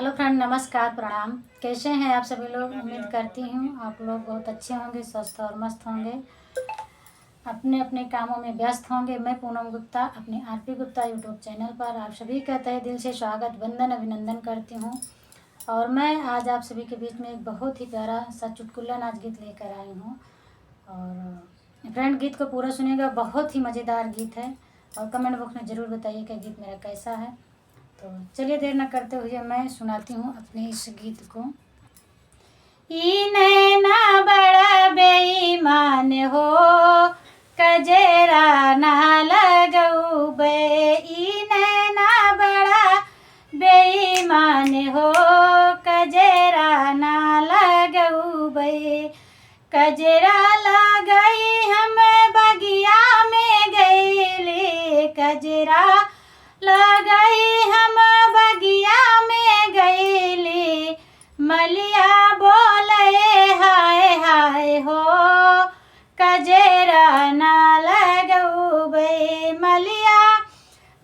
Hello friend, नमस्कार, प्रणाम। कैसे हैं आप सभी लोग? उम्मीद करती हूँ आप लोग बहुत अच्छे होंगे, स्वस्थ और मस्त होंगे, अपने अपने कामों में व्यस्त होंगे। मैं पूनम गुप्ता अपने आरपी गुप्ता यूट्यूब चैनल पर आप सभी का तहे दिल से स्वागत, वंदन, अभिनंदन करती हूँ। और मैं आज आप सभी के बीच में एक बहुत ही प्यारा सा चुटकुला नाच गीत लेकर आई हूँ। और फ्रेंड, गीत को पूरा सुनिएगा, बहुत ही मज़ेदार गीत है। और कमेंट बॉक्स में ज़रूर बताइए कि गीत मेरा कैसा है। तो चलिए देर न करते हुए मैं सुनाती हूँ अपने इस गीत को। ई नैना बड़ा बेईमान हो, कजरा ना लगौबे। ई नैना बड़ा बेईमान हो, कजरा ना लगौबे। कजरा लगई हम बगिया में गईली, कजरा लगई हम बगिया में गईली। मलिया बोले हाय हाय हो, कजरा ना लगौबे। मलिया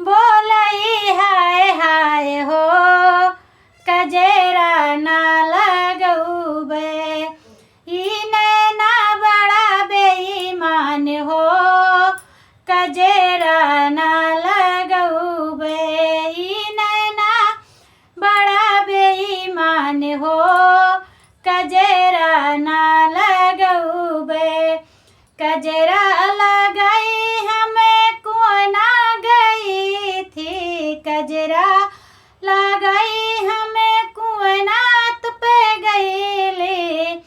बोले हाय हाय हो, कजरा ना लगौबे। ई नैना बड़ा बेईमान हो, कजरा ना लगौबे। ई नैना बड़ा बेईमान हो, कजरा ना लगौबे। कजरा लगई हमें कुआना गई थी, कजरा लगई हमें कुआना तुपे गईली।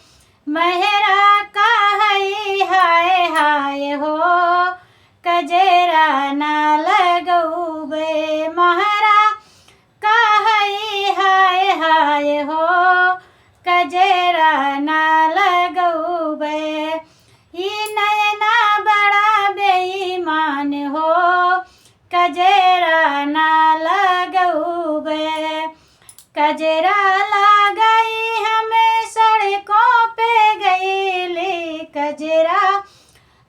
मेहरा कहई हाय हाय हो, कजरा ना लगौबे। महरा कहई हाय हाय हो, कजरा ना लगौबे। ई नैना बड़ा बेईमान हो, कजरा ना लगौबे। कजरा लगई हमें सड़कों पे गईली, कजरा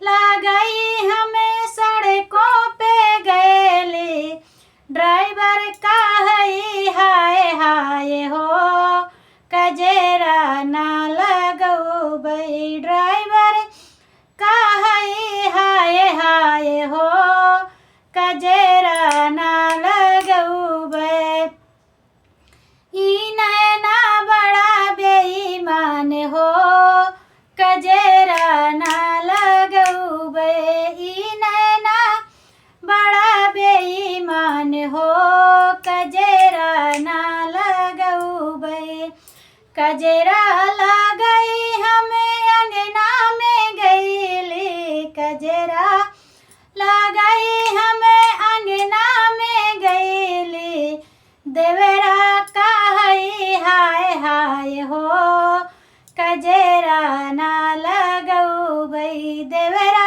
लगई हमें सड़कों पे गईली। ड्राइवर कहई हाय हाय हो, कजरा ना लगौबे। ड्राइवर कहई हाय हाय हो, कजरा ना लगौबे। ई नैना बड़ा बेईमान हो, कजरा ना लगौबे। ई नैना बड़ा बेईमान हो, कजरा ना लगौबे। कजरा लगई हमें अंगना में गईली, कजरा लगई हमें अंगना में गईली। देवरा कहई हाय हाय हो, कजरा ना लगौबे। देवरा